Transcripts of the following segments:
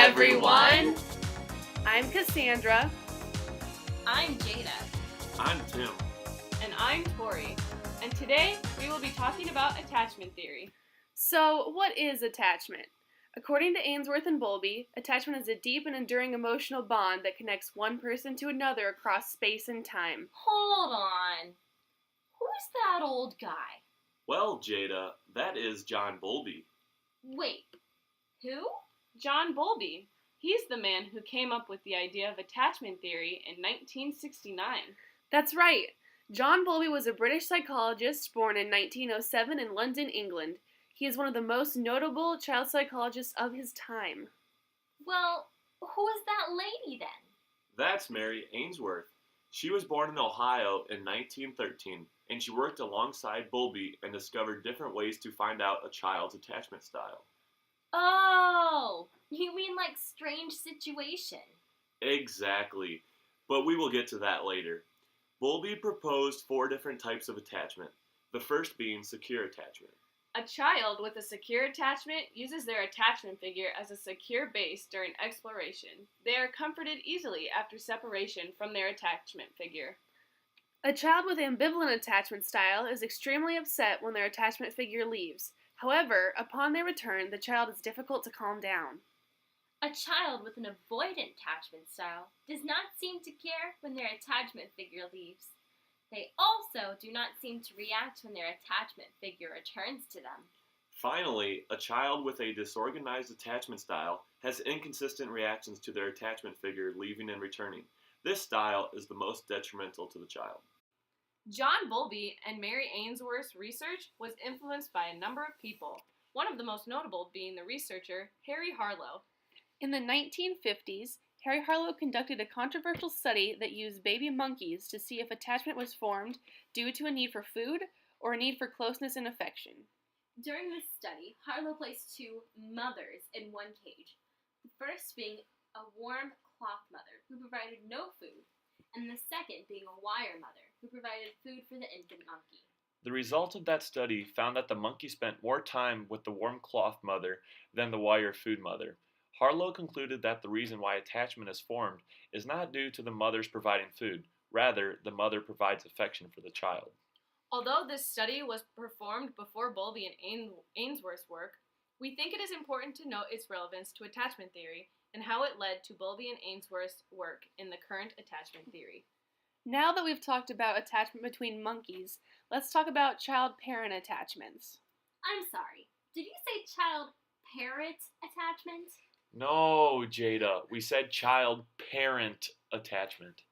everyone! I'm Cassandra. I'm Jada. I'm Tim. And I'm Tori. And today we will be talking about attachment theory. So, what is attachment? According to Ainsworth and Bowlby, attachment is a deep and enduring emotional bond that connects one person to another across space and time. Hold on. Who's that old guy? Well, Jada, that is John Bowlby. Wait, who? John Bowlby. He's the man who came up with the idea of attachment theory in 1969. That's right. John Bowlby was a British psychologist born in 1907 in London, England. He is one of the most notable child psychologists of his time. Well, who is that lady then? That's Mary Ainsworth. She was born in Ohio in 1913, and she worked alongside Bowlby and discovered different ways to find out a child's attachment style. Oh, you mean like strange situation? Exactly, but we will get to that later. Bowlby proposed 4 different types of attachment, the first being secure attachment. A child with a secure attachment uses their attachment figure as a secure base during exploration. They are comforted easily after separation from their attachment figure. A child with ambivalent attachment style is extremely upset when their attachment figure leaves. However, upon their return, the child is difficult to calm down. A child with an avoidant attachment style does not seem to care when their attachment figure leaves. They also do not seem to react when their attachment figure returns to them. Finally, a child with a disorganized attachment style has inconsistent reactions to their attachment figure leaving and returning. This style is the most detrimental to the child. John Bowlby and Mary Ainsworth's research was influenced by a number of people, one of the most notable being the researcher Harry Harlow. In the 1950s, Harry Harlow conducted a controversial study that used baby monkeys to see if attachment was formed due to a need for food or a need for closeness and affection. During this study, Harlow placed 2 mothers in one cage, the first being a warm cloth mother who provided no food, and the second being a wire mother who provided food for the infant monkey. The result of that study found that the monkey spent more time with the warm cloth mother than the wire food mother. Harlow concluded that the reason why attachment is formed is not due to the mothers providing food, rather, the mother provides affection for the child. Although this study was performed before Bowlby and Ainsworth's work, we think it is important to note its relevance to attachment theory and how it led to Bowlby and Ainsworth's work in the current attachment theory. Now that we've talked about attachment between monkeys, let's talk about child-parent attachments. I'm sorry, did you say child-parent attachment? No, Jada, we said child-parent attachment.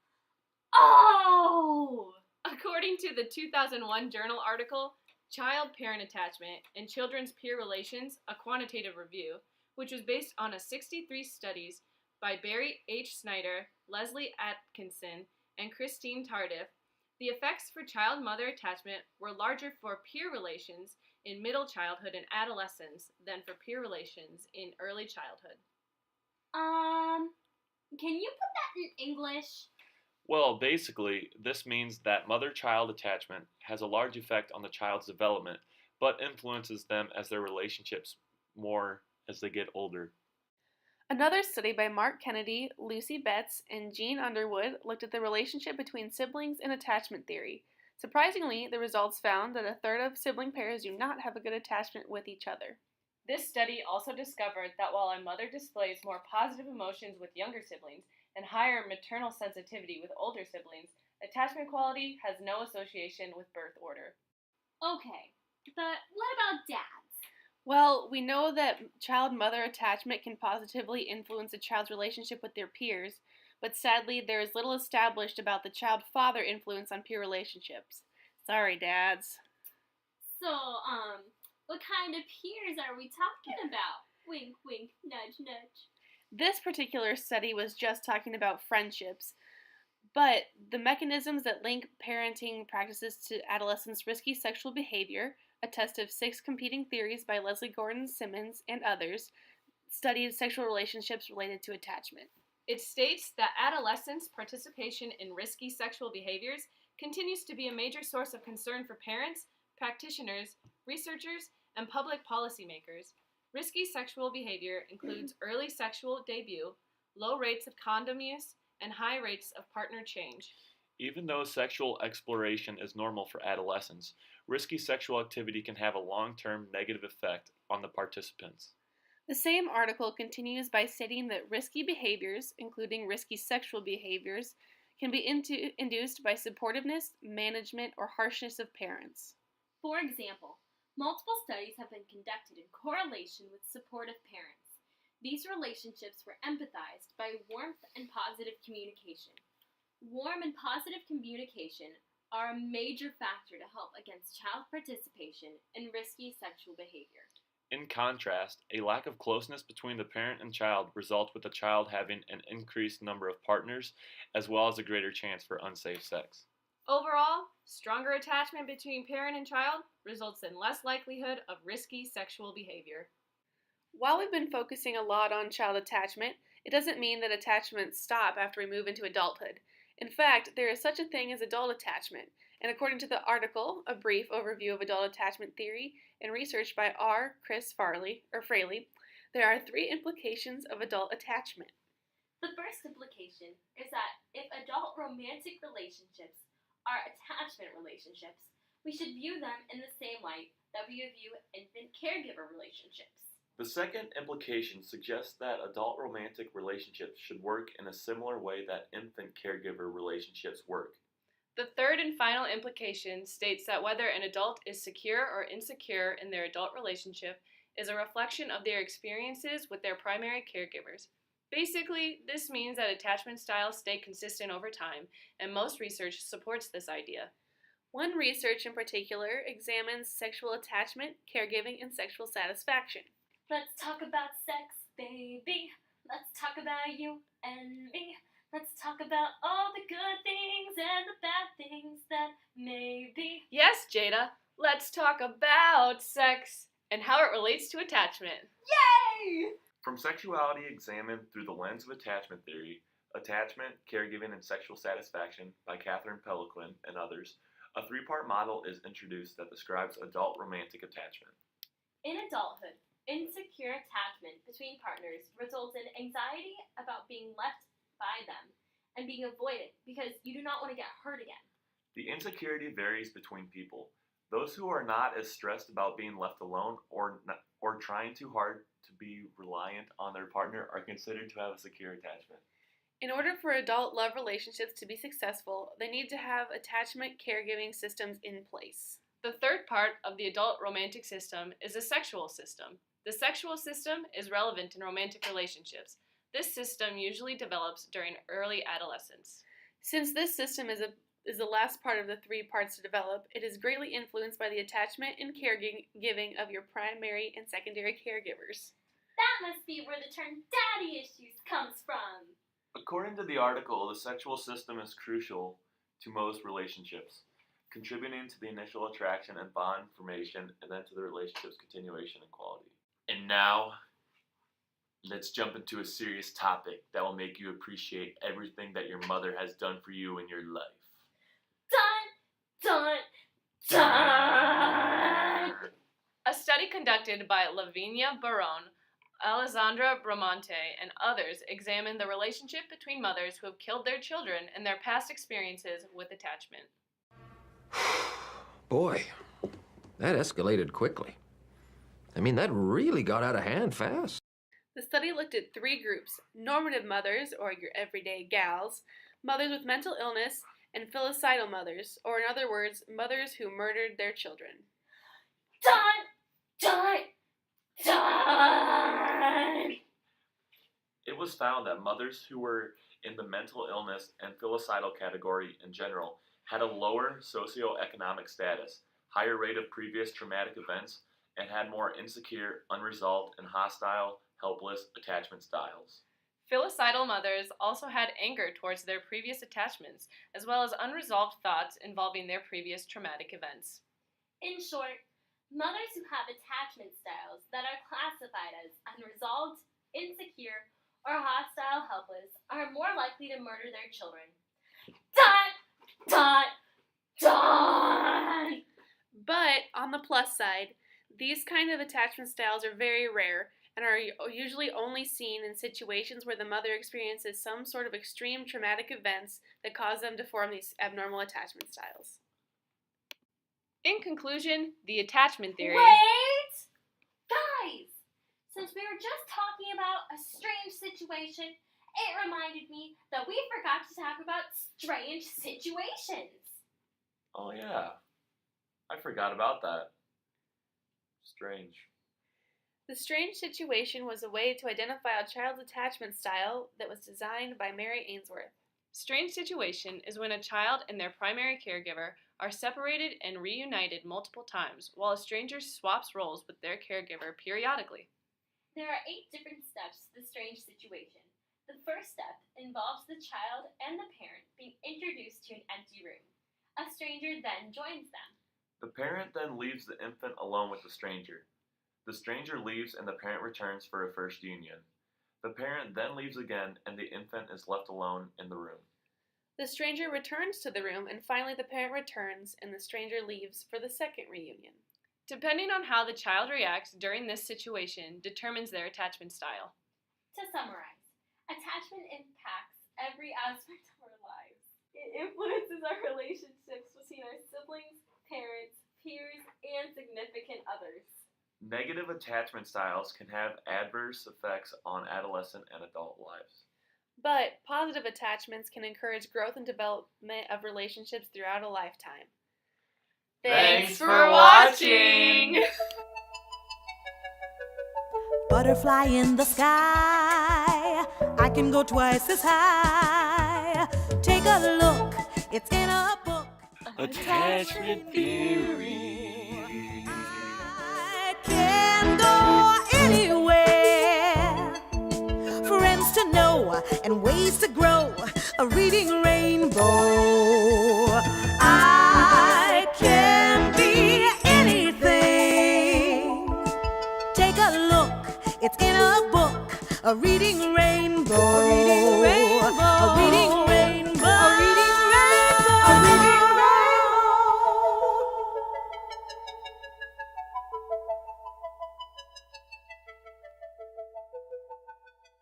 Oh! According to the 2001 journal article, Child-Parent Attachment and Children's Peer Relations, a Quantitative Review, which was based on 63 studies by Barry H. Snyder, Leslie Atkinson, and Christine Tardif, the effects for child-mother attachment were larger for peer relations in middle childhood and adolescence than for peer relations in early childhood. Can you put that in English? Well, basically, this means that mother-child attachment has a large effect on the child's development, but influences them as their relationships more as they get older. Another study by Mark Kennedy, Lucy Betts, and Jean Underwood looked at the relationship between siblings and attachment theory. Surprisingly, the results found that a third of sibling pairs do not have a good attachment with each other. This study also discovered that while a mother displays more positive emotions with younger siblings and higher maternal sensitivity with older siblings, attachment quality has no association with birth order. Okay, but what about dads? Well, we know that child-mother attachment can positively influence a child's relationship with their peers, but sadly there is little established about the child-father influence on peer relationships. Sorry, dads. So, what kind of peers are we talking about? Wink, wink, nudge, nudge. This particular study was just talking about friendships, but the mechanisms that link parenting practices to adolescents' risky sexual behavior, a test of 6 competing theories by Leslie Gordon Simmons and others, studied sexual relationships related to attachment. It states that adolescents' participation in risky sexual behaviors continues to be a major source of concern for parents, practitioners, researchers, and public policymakers. Risky sexual behavior includes early sexual debut, low rates of condom use, and high rates of partner change. Even though sexual exploration is normal for adolescents, risky sexual activity can have a long-term negative effect on the participants. The same article continues by stating that risky behaviors, including risky sexual behaviors, can be induced by supportiveness, management, or harshness of parents. For example, multiple studies have been conducted in correlation with supportive parents. These relationships were empathized by warmth and positive communication. Warm and positive communication are a major factor to help against child participation in risky sexual behavior. In contrast, a lack of closeness between the parent and child results with the child having an increased number of partners, as well as a greater chance for unsafe sex. Overall, stronger attachment between parent and child results in less likelihood of risky sexual behavior. While we've been focusing a lot on child attachment, it doesn't mean that attachments stop after we move into adulthood. In fact, there is such a thing as adult attachment, and according to the article, A Brief Overview of Adult Attachment Theory, and research by R. Chris Fraley, there are 3 implications of adult attachment. The first implication is that if adult romantic relationships are attachment relationships, we should view them in the same light that we view infant caregiver relationships. The second implication suggests that adult romantic relationships should work in a similar way that infant caregiver relationships work. The third and final implication states that whether an adult is secure or insecure in their adult relationship is a reflection of their experiences with their primary caregivers. Basically, this means that attachment styles stay consistent over time, and most research supports this idea. One research in particular examines sexual attachment, caregiving, and sexual satisfaction. Let's talk about sex, baby. Let's talk about you and me. Let's talk about all the good things and the bad things that may be. Yes, Jada, let's talk about sex and how it relates to attachment. Yay! From Sexuality Examined Through the Lens of Attachment Theory, Attachment, Caregiving, and Sexual Satisfaction by Catherine Peliquin and others, a 3-part model is introduced that describes adult romantic attachment. In adulthood, insecure attachment between partners results in anxiety about being left by them and being avoided because you do not want to get hurt again. The insecurity varies between people. Those who are not as stressed about being left alone or trying too hard to be reliant on their partner are considered to have a secure attachment. In order for adult love relationships to be successful, they need to have attachment caregiving systems in place. The third part of the adult romantic system is the sexual system. The sexual system is relevant in romantic relationships. This system usually develops during early adolescence. Since this system is the last part of the 3 parts to develop, it is greatly influenced by the attachment and caregiving of your primary and secondary caregivers. That must be where the term daddy issues comes from. According to the article, the sexual system is crucial to most relationships, contributing to the initial attraction and bond formation, and then to the relationship's continuation and quality. And now, let's jump into a serious topic that will make you appreciate everything that your mother has done for you in your life. Dun, dun, dun! A study conducted by Lavinia Barone, Alessandra Bramante, and others examined the relationship between mothers who have killed their children and their past experiences with attachment. Boy, that escalated quickly. I mean, that really got out of hand fast. The study looked at 3 groups: normative mothers, or your everyday gals, mothers with mental illness, and filicidal mothers, or in other words, mothers who murdered their children. Dun, dun, dun! It was found that mothers who were in the mental illness and filicidal category in general had a lower socioeconomic status, higher rate of previous traumatic events, and had more insecure, unresolved, and hostile, helpless attachment styles. Filicidal mothers also had anger towards their previous attachments, as well as unresolved thoughts involving their previous traumatic events. In short, mothers who have attachment styles that are classified as unresolved, insecure, or hostile helpless are more likely to murder their children. Dun, dun, dun! But on the plus side, These kind of attachment styles are very rare and are usually only seen in situations where the mother experiences some sort of extreme traumatic events that cause them to form these abnormal attachment styles. In conclusion, the attachment theory... Wait! Guys! Since we were just talking about a strange situation, it reminded me that we forgot to talk about strange situations. Oh, yeah. I forgot about that. Strange. The strange situation was a way to identify a child's attachment style that was designed by Mary Ainsworth. Strange situation is when a child and their primary caregiver are separated and reunited multiple times, while a stranger swaps roles with their caregiver periodically. There are 8 different steps to the strange situation. The first step involves the child and the parent being introduced to an empty room. A stranger then joins them. The parent then leaves the infant alone with the stranger. The stranger leaves and the parent returns for a first union. The parent then leaves again and the infant is left alone in the room. The stranger returns to the room and finally the parent returns and the stranger leaves for the second reunion. Depending on how the child reacts during this situation determines their attachment style. To summarize, attachment impacts every aspect of our lives. It influences our relationships between our siblings, parents, peers, and significant others. Negative attachment styles can have adverse effects on adolescent and adult lives. But positive attachments can encourage growth and development of relationships throughout a lifetime. Thanks for watching! Butterfly in the sky, I can go twice as high. Take a look, it's in a book. Attachment theory. I can go anywhere. Friends to know and ways to grow. A reading rainbow. I can be anything. Take a look, it's in a book. A reading rainbow.